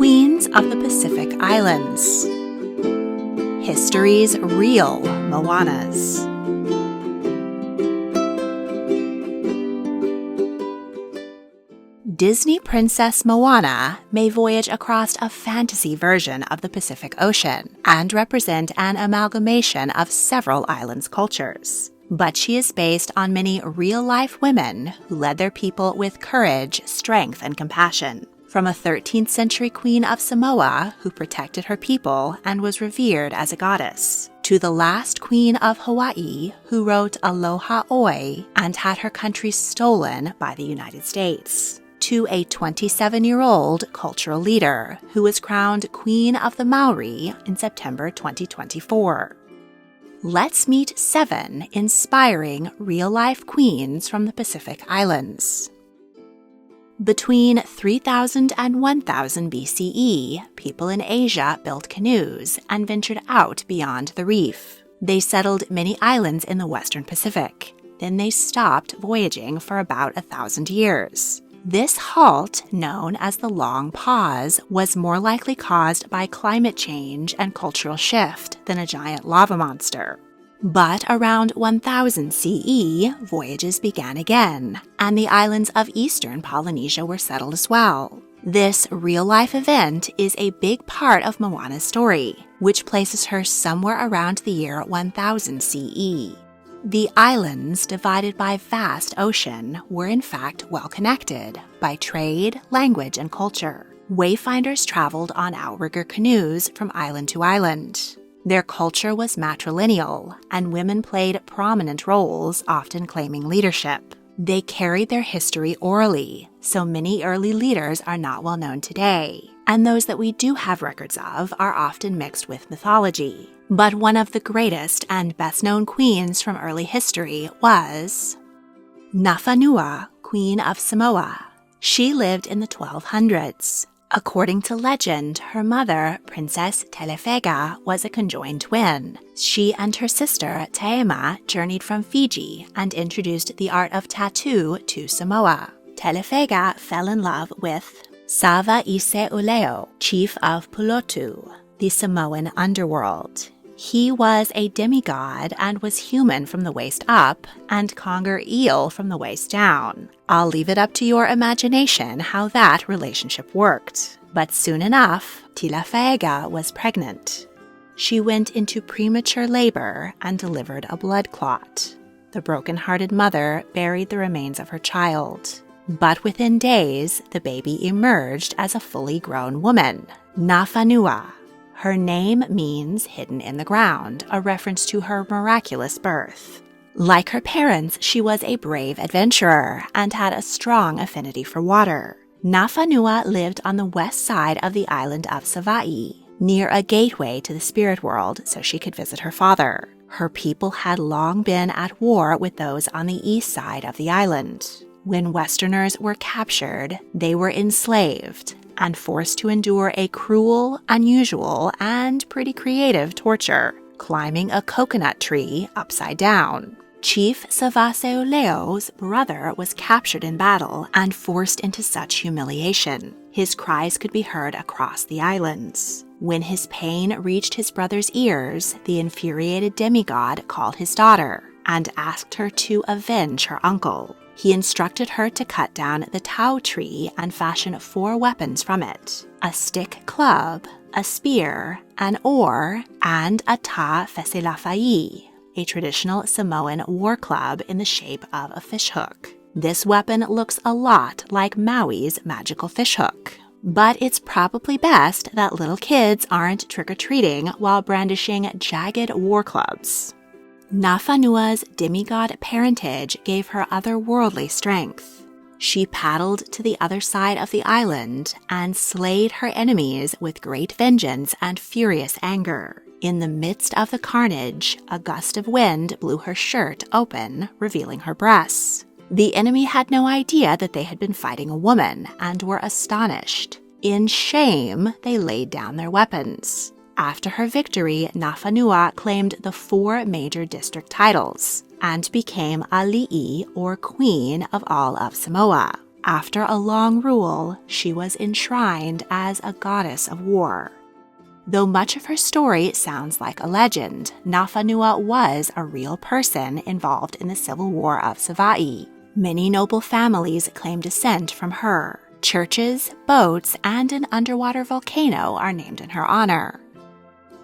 Queens of the Pacific Islands. History's real Moanas. Disney Princess Moana may voyage across a fantasy version of the Pacific Ocean and represent an amalgamation of several islands' cultures. But she is based on many real-life women who led their people with courage, strength, and compassion. From a 13th century Queen of Samoa who protected her people and was revered as a goddess, to the last Queen of Hawai'i who wrote Aloha Oi and had her country stolen by the United States, to a 27-year-old cultural leader who was crowned Queen of the Māori in September 2024. Let's meet 7 inspiring real-life queens from the Pacific Islands. Between 3000 and 1000 BCE, people in Asia built canoes and ventured out beyond the reef. They settled many islands in the western Pacific. Then they stopped voyaging for about 1,000 years. This halt, known as the Long Pause, was more likely caused by climate change and cultural shift than a giant lava monster. But around 1000 CE, voyages began again, and the islands of eastern Polynesia were settled as well. This real-life event is a big part of Moana's story, which places her somewhere around the year 1000 CE. The islands, divided by vast ocean, were in fact well connected by trade, language, and culture. Wayfinders traveled on outrigger canoes from island to island. Their culture was matrilineal, and women played prominent roles, often claiming leadership. They carried their history orally, so many early leaders are not well known today, and those that we do have records of are often mixed with mythology. But one of the greatest and best-known queens from early history was Nafanua, Queen of Samoa. She lived in the 1200s. According to legend, her mother, Princess Telefega, was a conjoined twin. She and her sister, Taema, journeyed from Fiji and introduced the art of tattoo to Samoa. Telefega fell in love with Sālote, chief of Pulotu, the Samoan underworld. He was a demigod and was human from the waist up and conger eel from the waist down. I'll leave it up to your imagination how that relationship worked. But soon enough, Telefega was pregnant. She went into premature labor and delivered a blood clot. The broken-hearted mother buried the remains of her child. But within days, the baby emerged as a fully grown woman, Nafanua. Her name means hidden in the ground, a reference to her miraculous birth. Like her parents, she was a brave adventurer and had a strong affinity for water. Nafanua lived on the west side of the island of Savaii, near a gateway to the spirit world so she could visit her father. Her people had long been at war with those on the east side of the island. When Westerners were captured, they were enslaved and forced to endure a cruel, unusual, and pretty creative torture, climbing a coconut tree upside down. Chief Savaseoleo's brother was captured in battle and forced into such humiliation. His cries could be heard across the islands. When his pain reached his brother's ears, the infuriated demigod called his daughter and asked her to avenge her uncle. He instructed her to cut down the tau tree and fashion 4 weapons from it: a stick club, a spear, an oar, and a ta fesilafai, a traditional Samoan war club in the shape of a fishhook. This weapon looks a lot like Maui's magical fishhook. But it's probably best that little kids aren't trick-or-treating while brandishing jagged war clubs. Nafanua's demigod parentage gave her otherworldly strength. She paddled to the other side of the island and slayed her enemies with great vengeance and furious anger. In the midst of the carnage, a gust of wind blew her shirt open, revealing her breasts. The enemy had no idea that they had been fighting a woman and were astonished. In shame, they laid down their weapons. After her victory, Nafanua claimed the 4 major district titles and became Ali'i, or Queen of all of Samoa. After a long rule, she was enshrined as a goddess of war. Though much of her story sounds like a legend, Nafanua was a real person involved in the Civil War of Savaii. Many noble families claim descent from her. Churches, boats, and an underwater volcano are named in her honor.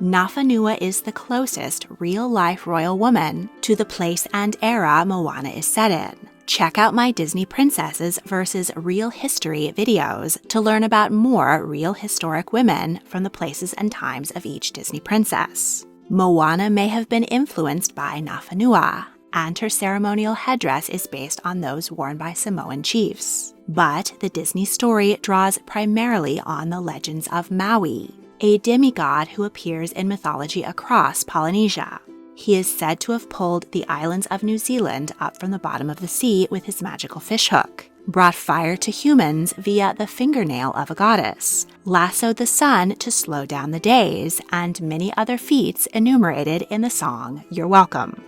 Nafanua is the closest real-life royal woman to the place and era Moana is set in. Check out my Disney Princesses versus Real History videos to learn about more real historic women from the places and times of each Disney princess. Moana may have been influenced by Nafanua, and her ceremonial headdress is based on those worn by Samoan chiefs. But the Disney story draws primarily on the legends of Maui, a demigod who appears in mythology across Polynesia. He is said to have pulled the islands of New Zealand up from the bottom of the sea with his magical fishhook, brought fire to humans via the fingernail of a goddess, lassoed the sun to slow down the days, and many other feats enumerated in the song You're Welcome.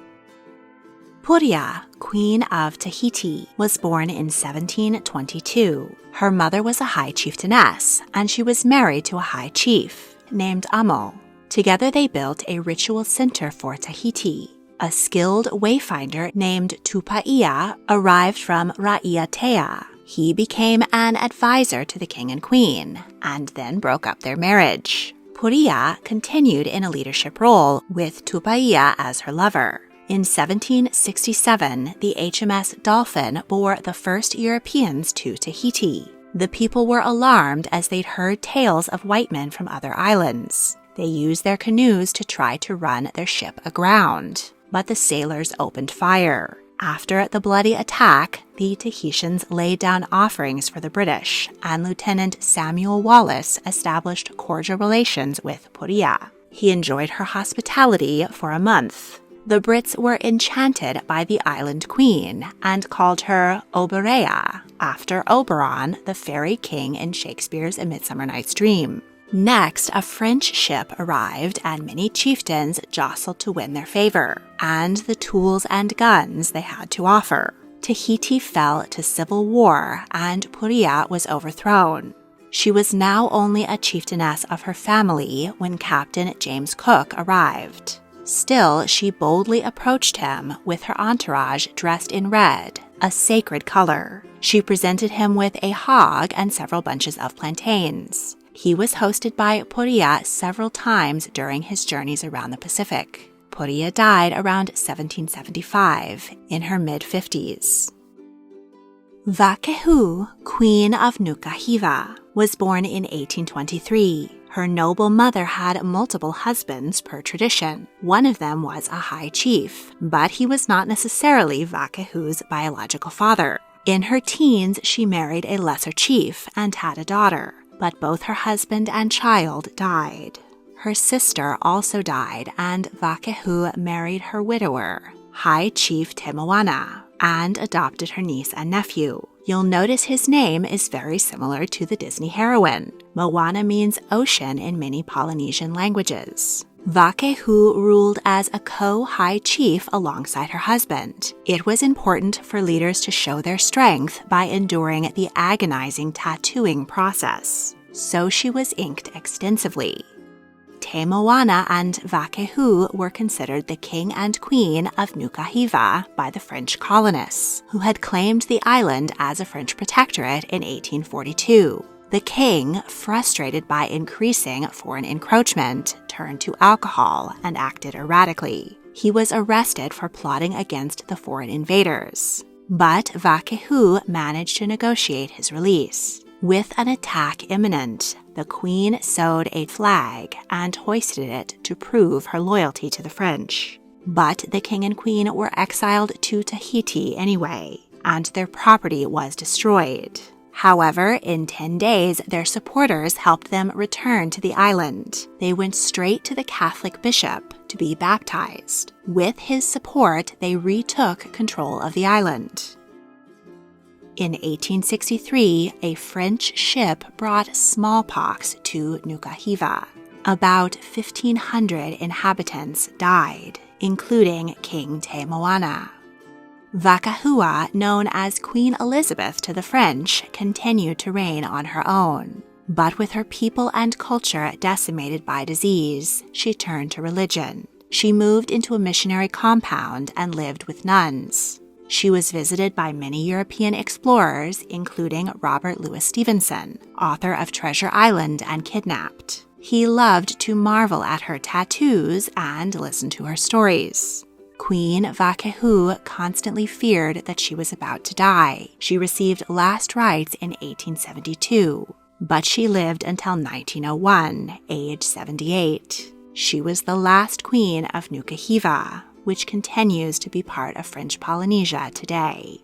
Purea, Queen of Tahiti, was born in 1722. Her mother was a high chieftainess, and she was married to a high chief named Amo. Together they built a ritual center for Tahiti. A skilled wayfinder named Tupou arrived from Raiatea. He became an advisor to the king and queen, and then broke up their marriage. Purea continued in a leadership role, with Tupou as her lover. In 1767, the HMS Dolphin bore the first Europeans to Tahiti. The people were alarmed as they'd heard tales of white men from other islands. They used their canoes to try to run their ship aground, but the sailors opened fire. After the bloody attack, the Tahitians laid down offerings for the British, and Lieutenant Samuel Wallis established cordial relations with Purea. He enjoyed her hospitality for a month. The Brits were enchanted by the island queen and called her Oberea, after Oberon, the fairy king in Shakespeare's A Midsummer Night's Dream. Next, a French ship arrived and many chieftains jostled to win their favor, and the tools and guns they had to offer. Tahiti fell to civil war, and Purea was overthrown. She was now only a chieftainess of her family when Captain James Cook arrived. Still, she boldly approached him with her entourage dressed in red, a sacred color. She presented him with a hog and several bunches of plantains. He was hosted by Purea several times during his journeys around the Pacific. Purea died around 1775, in her mid-50s. Vaekehu, Queen of Nuku Hiva, was born in 1823. Her noble mother had multiple husbands per tradition. One of them was a high chief, but he was not necessarily Vaekehu's biological father. In her teens, she married a lesser chief and had a daughter, but both her husband and child died. Her sister also died, and Vaekehu married her widower, High Chief Te Moana, and adopted her niece and nephew. You'll notice his name is very similar to the Disney heroine. Moana means ocean in many Polynesian languages. Vaekehu ruled as a co-high chief alongside her husband. It was important for leaders to show their strength by enduring the agonizing tattooing process, so she was inked extensively. Te Moana and Vaekehu were considered the king and queen of Nuku Hiva by the French colonists, who had claimed the island as a French protectorate in 1842. The king, frustrated by increasing foreign encroachment, turned to alcohol and acted erratically. He was arrested for plotting against the foreign invaders, but Vaekehu managed to negotiate his release. With an attack imminent, the queen sewed a flag and hoisted it to prove her loyalty to the French. But the king and queen were exiled to Tahiti anyway, and their property was destroyed. However, in 10 days, their supporters helped them return to the island. They went straight to the Catholic bishop to be baptized. With his support, they retook control of the island. In 1863, a French ship brought smallpox to Nuku Hiva. About 1,500 inhabitants died, including King Te Moana. Vaekehu, known as Queen Elizabeth to the French, continued to reign on her own. But with her people and culture decimated by disease, she turned to religion. She moved into a missionary compound and lived with nuns. She was visited by many European explorers, including Robert Louis Stevenson, author of Treasure Island and Kidnapped. He loved to marvel at her tattoos and listen to her stories. Queen Vaekehu constantly feared that she was about to die. She received last rites in 1872, but she lived until 1901, age 78. She was the last queen of Nuku Hiva, which continues to be part of French Polynesia today.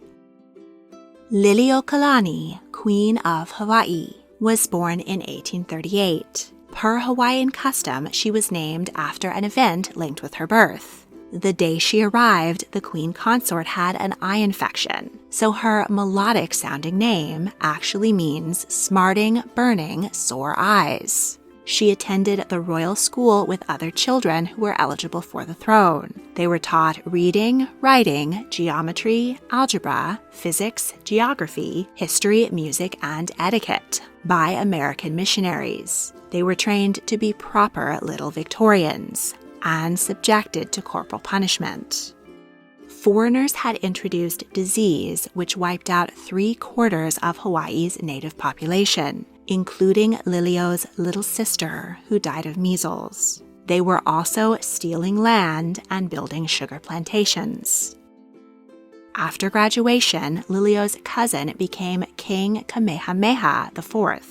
Lili'uokalani, Queen of Hawaii, was born in 1838. Per Hawaiian custom, she was named after an event linked with her birth. The day she arrived, the queen consort had an eye infection, so her melodic-sounding name actually means smarting, burning, sore eyes. She attended the royal school with other children who were eligible for the throne. They were taught reading, writing, geometry, algebra, physics, geography, history, music, and etiquette by American missionaries. They were trained to be proper little Victorians and subjected to corporal punishment. Foreigners had introduced disease which wiped out 3/4 of Hawaii's native population, including Lili'uo's little sister, who died of measles. They were also stealing land and building sugar plantations. After graduation, Lili'uo's cousin became King Kamehameha IV.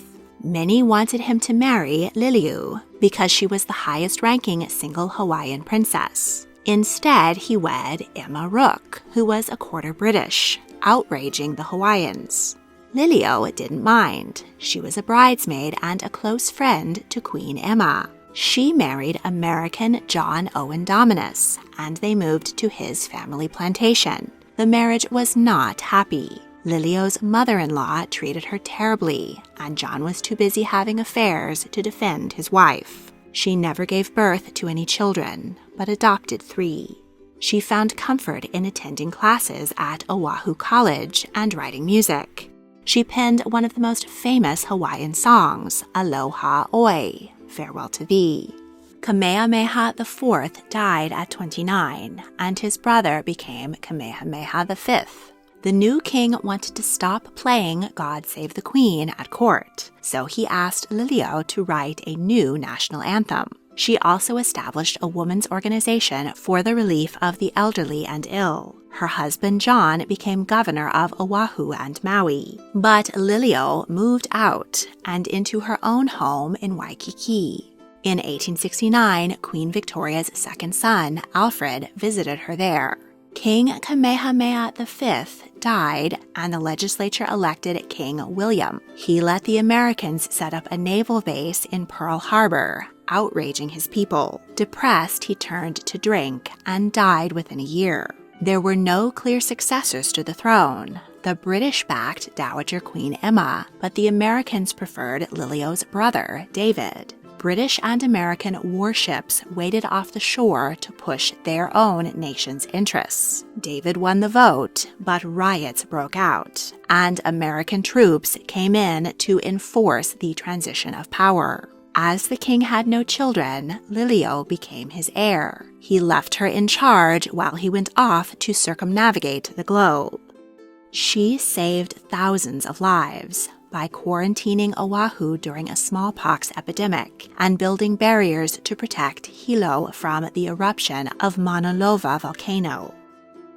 Many wanted him to marry Lili'u because she was the highest-ranking single Hawaiian princess. Instead, he wed Emma Rook, who was a quarter British, outraging the Hawaiians. Lili'u didn't mind. She was a bridesmaid and a close friend to Queen Emma. She married American John Owen Dominus, and they moved to his family plantation. The marriage was not happy. Lili'uo's mother-in-law treated her terribly, and John was too busy having affairs to defend his wife. She never gave birth to any children, but adopted 3. She found comfort in attending classes at Oahu College and writing music. She penned one of the most famous Hawaiian songs, Aloha Oi, Farewell to Thee. Kamehameha IV died at 29, and his brother became Kamehameha V. The new king wanted to stop playing God Save the Queen at court, so he asked Lili'u to write a new national anthem. She also established a women's organization for the relief of the elderly and ill. Her husband John became governor of Oahu and Maui, but Lili'u moved out and into her own home in Waikiki. In 1869, Queen Victoria's second son, Alfred, visited her there. King Kamehameha V died, and the legislature elected King William. He let the Americans set up a naval base in Pearl Harbor, outraging his people. Depressed, he turned to drink and died within a year. There were no clear successors to the throne. The British backed Dowager Queen Emma, but the Americans preferred Lili'uo's brother, David. British and American warships waited off the shore to push their own nation's interests. David won the vote, but riots broke out, and American troops came in to enforce the transition of power. As the king had no children, Lili'u became his heir. He left her in charge while he went off to circumnavigate the globe. She saved thousands of lives by quarantining Oahu during a smallpox epidemic and building barriers to protect Hilo from the eruption of Mauna Loa volcano.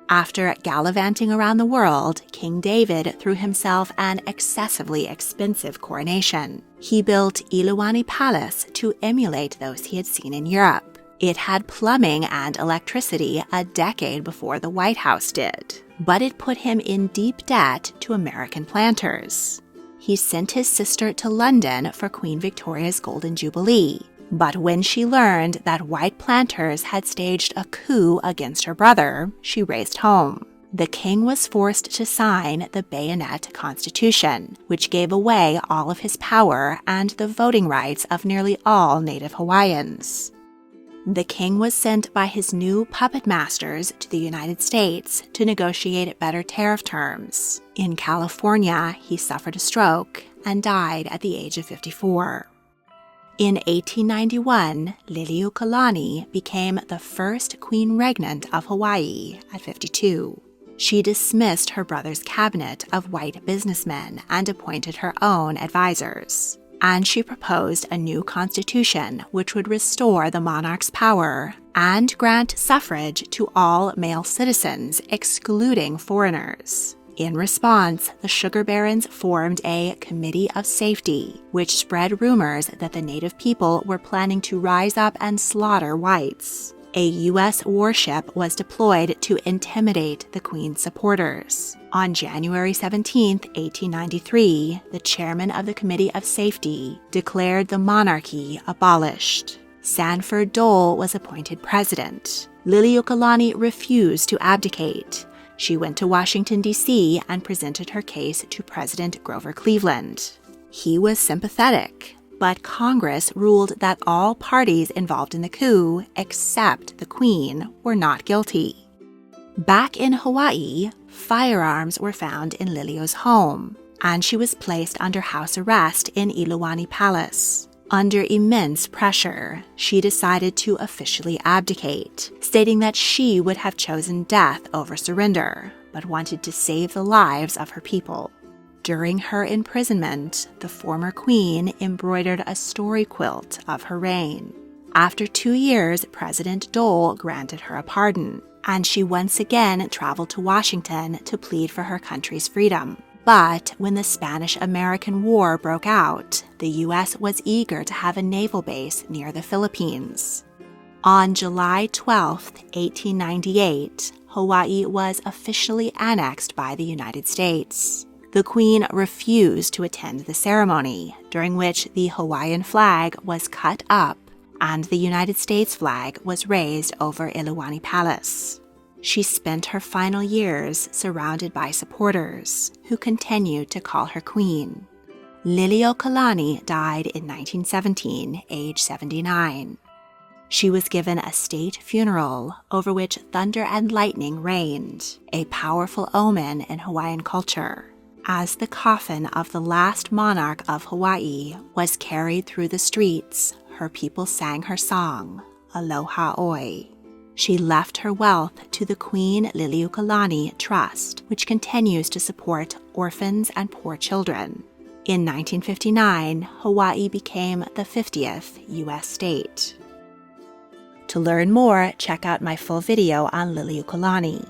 After gallivanting around the world, King David threw himself an excessively expensive coronation. He built Iluwani Palace to emulate those he had seen in Europe. It had plumbing and electricity a decade before the White House did, but it put him in deep debt to American planters. He sent his sister to London for Queen Victoria's Golden Jubilee, but when she learned that white planters had staged a coup against her brother, she raced home. The king was forced to sign the Bayonet Constitution, which gave away all of his power and the voting rights of nearly all Native Hawaiians. The king was sent by his new puppet masters to the United States to negotiate better tariff terms. In California, he suffered a stroke and died at the age of 54. In 1891, Lili'uokalani became the first queen regnant of Hawaii at 52. She dismissed her brother's cabinet of white businessmen and appointed her own advisors. And she proposed a new constitution which would restore the monarch's power and grant suffrage to all male citizens, excluding foreigners. In response, the sugar barons formed a Committee of Safety, which spread rumors that the native people were planning to rise up and slaughter whites. A U.S. warship was deployed to intimidate the Queen's supporters. On January 17, 1893, the chairman of the Committee of Safety declared the monarchy abolished. Sanford Dole was appointed president. Lili'uokalani refused to abdicate. She went to Washington, D.C. and presented her case to President Grover Cleveland. He was sympathetic, but Congress ruled that all parties involved in the coup, except the Queen, were not guilty. Back in Hawaii, firearms were found in Lili'uo's home, and she was placed under house arrest in Iluwani Palace. Under immense pressure, she decided to officially abdicate, stating that she would have chosen death over surrender, but wanted to save the lives of her people. During her imprisonment, the former queen embroidered a story quilt of her reign. After 2 years, President Dole granted her a pardon, and she once again traveled to Washington to plead for her country's freedom. But when the Spanish-American War broke out, the U.S. was eager to have a naval base near the Philippines. On July 12, 1898, Hawaii was officially annexed by the United States. The Queen refused to attend the ceremony, during which the Hawaiian flag was cut up and the United States flag was raised over Iluwani Palace. She spent her final years surrounded by supporters who continued to call her queen. Lili'uokalani died in 1917, age 79. She was given a state funeral over which thunder and lightning reigned, a powerful omen in Hawaiian culture. As the coffin of the last monarch of Hawaii was carried through the streets, her people sang her song, Aloha Oi. She left her wealth to the Queen Lili'uokalani Trust, which continues to support orphans and poor children. In 1959, Hawaii became the 50th U.S. state. To learn more, check out my full video on Lili'uokalani.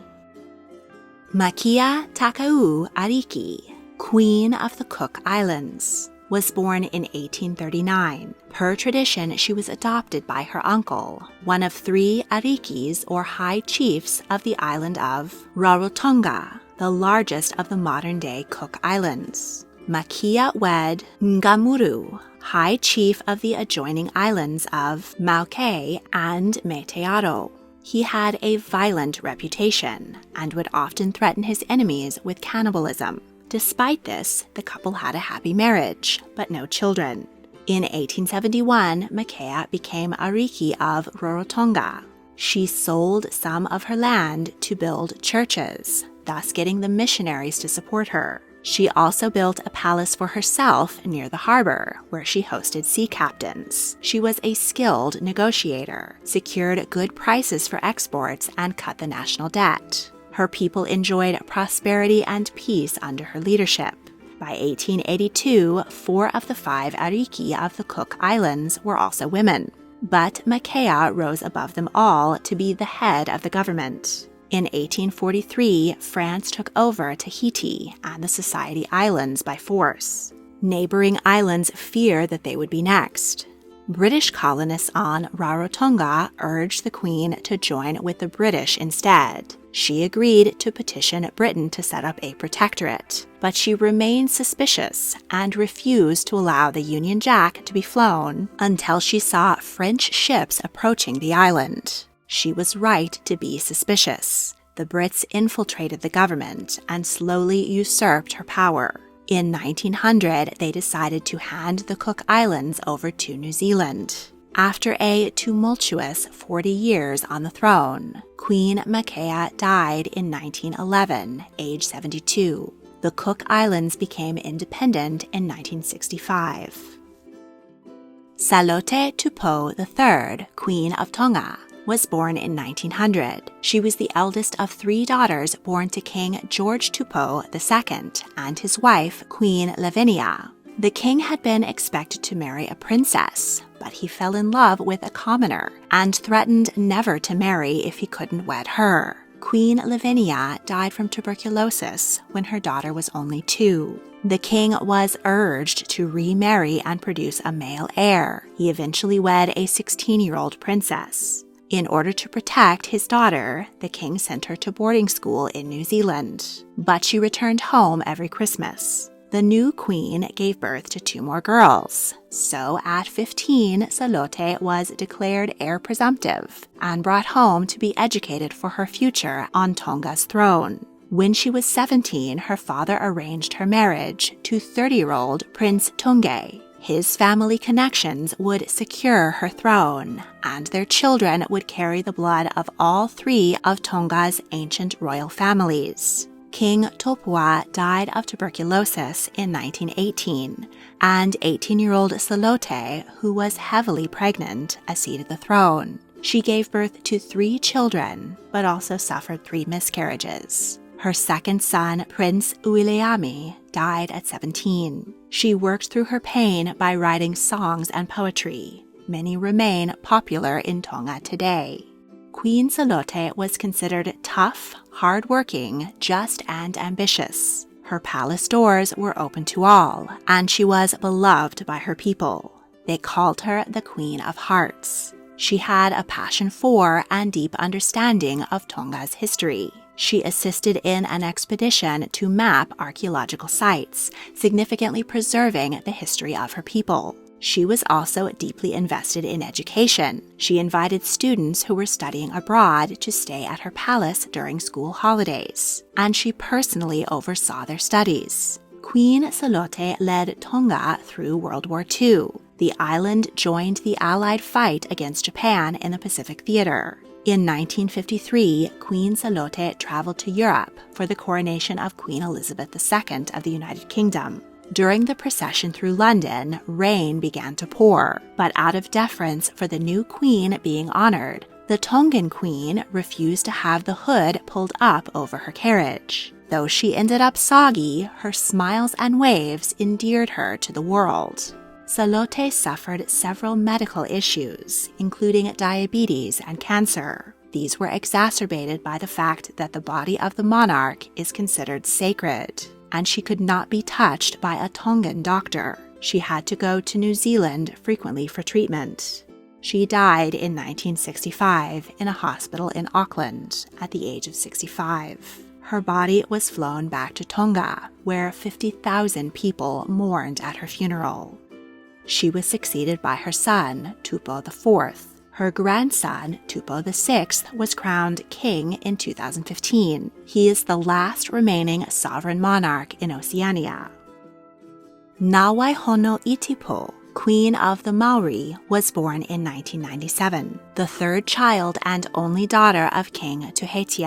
Makea Takau Ariki, Queen of the Cook Islands, was born in 1839. Per tradition, she was adopted by her uncle, one of 3 Arikis or high chiefs of the island of Rarotonga, the largest of the modern-day Cook Islands. Makea wed Ngamuru, high chief of the adjoining islands of Makea and Meteoro. He had a violent reputation and would often threaten his enemies with cannibalism. Despite this, the couple had a happy marriage, but no children. In 1871, Makea became Ariki of Rarotonga. She sold some of her land to build churches, thus getting the missionaries to support her. She also built a palace for herself near the harbor, where she hosted sea captains. She was a skilled negotiator, secured good prices for exports, and cut the national debt. Her people enjoyed prosperity and peace under her leadership. By 1882, 4 of the 5 Ariki of the Cook Islands were also women. But Makea rose above them all to be the head of the government. In 1843, France took over Tahiti and the Society Islands by force. Neighboring islands feared that they would be next. British colonists on Rarotonga urged the Queen to join with the British instead. She agreed to petition Britain to set up a protectorate, but she remained suspicious and refused to allow the Union Jack to be flown until she saw French ships approaching the island. She was right to be suspicious. The Brits infiltrated the government and slowly usurped her power. In 1900, they decided to hand the Cook Islands over to New Zealand. After a tumultuous 40 years on the throne, Queen Makea died in 1911, age 72. The Cook Islands became independent in 1965. Sālote Tupou III, Queen of Tonga, was born in 1900. She was the eldest of 3 daughters born to King George Tupou II and his wife, Queen Lavinia. The king had been expected to marry a princess, but he fell in love with a commoner and threatened never to marry if he couldn't wed her. Queen Lavinia died from tuberculosis when her daughter was only 2. The king was urged to remarry and produce a male heir. He eventually wed a 16-year-old princess. In order to protect his daughter, the king sent her to boarding school in New Zealand, but she returned home every Christmas. The new queen gave birth to 2 more girls, so at 15, Sālote was declared heir presumptive and brought home to be educated for her future on Tonga's throne. When she was 17, her father arranged her marriage to 30-year-old Prince Tonga. His family connections would secure her throne, and their children would carry the blood of all 3 of Tonga's ancient royal families. King Tupou died of tuberculosis in 1918, and 18-year-old Sālote, who was heavily pregnant, acceded the throne. She gave birth to 3 children, but also suffered 3 miscarriages. Her second son, Prince Lili'uokalani, died at 17. She worked through her pain by writing songs and poetry. Many remain popular in Tonga today. Queen Sālote was considered tough, hard-working, just, and ambitious. Her palace doors were open to all, and she was beloved by her people. They called her the Queen of Hearts. She had a passion for and deep understanding of Tonga's history. She assisted in an expedition to map archaeological sites, significantly preserving the history of her people. She was also deeply invested in education. She invited students who were studying abroad to stay at her palace during school holidays, and she personally oversaw their studies. Queen Sālote led Tonga through World War II. The island joined the Allied fight against Japan in the Pacific Theater. In 1953, Queen Sālote traveled to Europe for the coronation of Queen Elizabeth II of the United Kingdom. During the procession through London, rain began to pour, but out of deference for the new queen being honored, the Tongan queen refused to have the hood pulled up over her carriage. Though she ended up soggy, her smiles and waves endeared her to the world. Sālote suffered several medical issues, including diabetes and cancer. These were exacerbated by the fact that the body of the monarch is considered sacred, and she could not be touched by a Tongan doctor. She had to go to New Zealand frequently for treatment. She died in 1965 in a hospital in Auckland at the age of 65. Her body was flown back to Tonga, where 50,000 people mourned at her funeral. She was succeeded by her son, Tupou IV. Her grandson, Tupou VI, was crowned king in 2015. He is the last remaining sovereign monarch in Oceania. Hono Itipo, Queen of the Māori, was born in 1997, the 3rd child and only daughter of King Tahiti.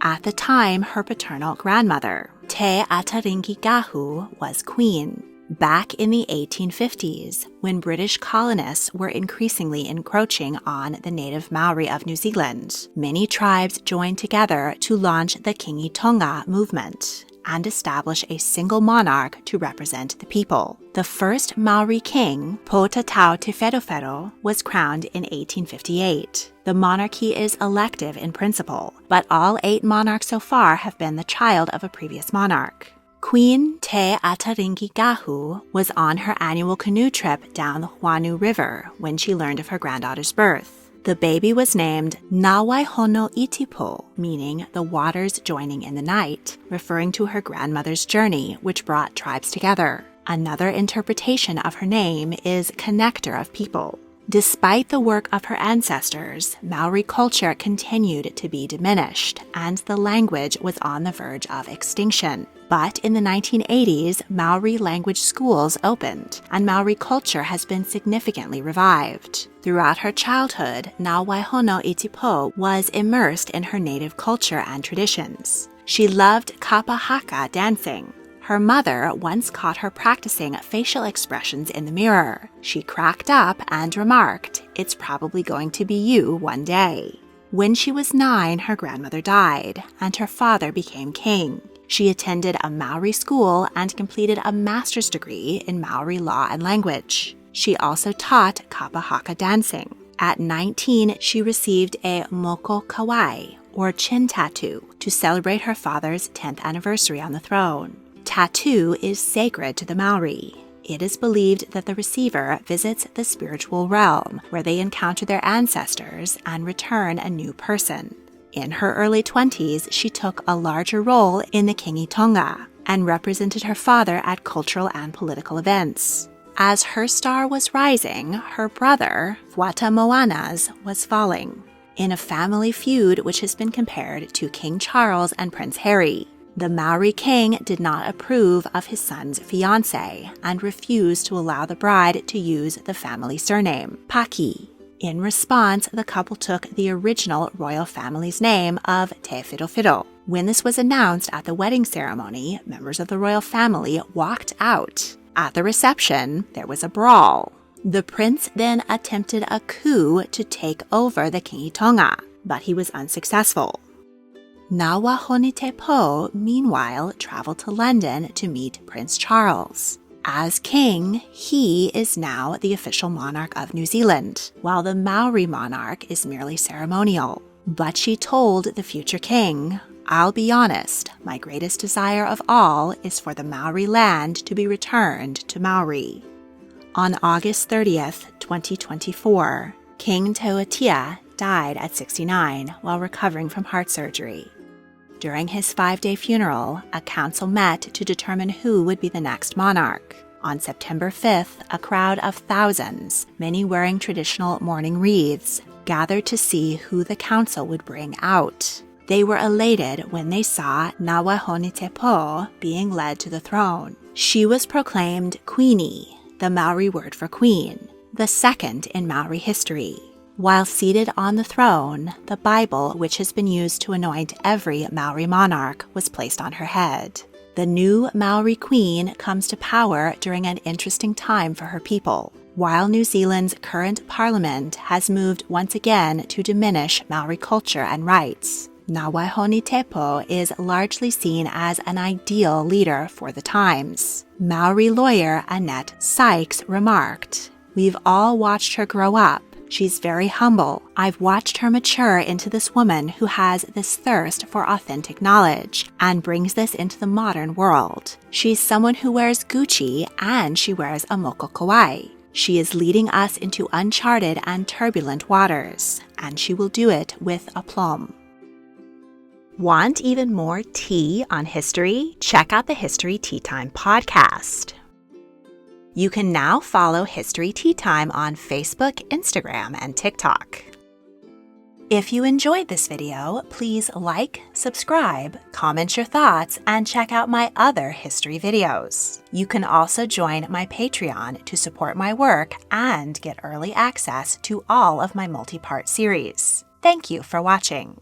At the time, her paternal grandmother, Te Ataringi-gahu, was queen. Back in the 1850s, when British colonists were increasingly encroaching on the native Maori of New Zealand, many tribes joined together to launch the Kingi Tonga movement and establish a single monarch to represent the people. The first Maori king, Potatau Te Wherowhero, was crowned in 1858. The monarchy is elective in principle, but all 8 monarchs so far have been the child of a previous monarch. Queen Te Ataringi-gahu was on her annual canoe trip down the Hono River when she learned of her granddaughter's birth. The baby was named Hono Itipo, meaning the waters joining in the night, referring to her grandmother's journey, which brought tribes together. Another interpretation of her name is connector of people. Despite the work of her ancestors, Maori culture continued to be diminished, and the language was on the verge of extinction. But in the 1980s, Maori language schools opened, and Maori culture has been significantly revived. Throughout her childhood, Hono i Tupou was immersed in her native culture and traditions. She loved kapa haka dancing. Her mother once caught her practicing facial expressions in the mirror. She cracked up and remarked, "It's probably going to be you one day." When she was 9, her grandmother died, and her father became king. She attended a Maori school and completed a master's degree in Maori law and language. She also taught kapa haka dancing. At 19, she received a moko kawai, or chin tattoo, to celebrate her father's 10th anniversary on the throne. Tattoo is sacred to the Maori. It is believed that the receiver visits the spiritual realm, where they encounter their ancestors and return a new person. In her early 20s, she took a larger role in the Kingi Tonga and represented her father at cultural and political events. As her star was rising, her brother, Wata Moana's, was falling, in a family feud which has been compared to King Charles and Prince Harry. The Maori king did not approve of his son's fiancée and refused to allow the bride to use the family surname, Paki. In response, the couple took the original royal family's name of Te Whirowhiro. When this was announced at the wedding ceremony, members of the royal family walked out. At the reception, there was a brawl. The prince then attempted a coup to take over the Kingi Tonga, but he was unsuccessful. Tupou, meanwhile, traveled to London to meet Prince Charles. As king, he is now the official monarch of New Zealand, while the Maori monarch is merely ceremonial. But she told the future king, "I'll be honest, my greatest desire of all is for the Maori land to be returned to Maori." On August 30th, 2024, King Teuatia died at 69 while recovering from heart surgery. During his 5-day funeral, a council met to determine who would be the next monarch. On September 5th, a crowd of thousands, many wearing traditional mourning wreaths, gathered to see who the council would bring out. They were elated when they saw Tupou being led to the throne. She was proclaimed Queenie, the Maori word for queen, the second in Maori history. While seated on the throne, the Bible, which has been used to anoint every Maori monarch, was placed on her head. The new Maori queen comes to power during an interesting time for her people. While New Zealand's current parliament has moved once again to diminish Maori culture and rights, Tupou is largely seen as an ideal leader for the times. Maori lawyer Annette Sykes remarked, "We've all watched her grow up. She's very humble. I've watched her mature into this woman who has this thirst for authentic knowledge and brings this into the modern world. She's someone who wears Gucci and she wears a moko kawai. She is leading us into uncharted and turbulent waters, and she will do it with aplomb." Want even more tea on history? Check out the History Tea Time podcast. You can now follow History Tea Time on Facebook, Instagram, and TikTok. If you enjoyed this video, please like, subscribe, comment your thoughts, and check out my other history videos. You can also join my Patreon to support my work and get early access to all of my multi-part series. Thank you for watching.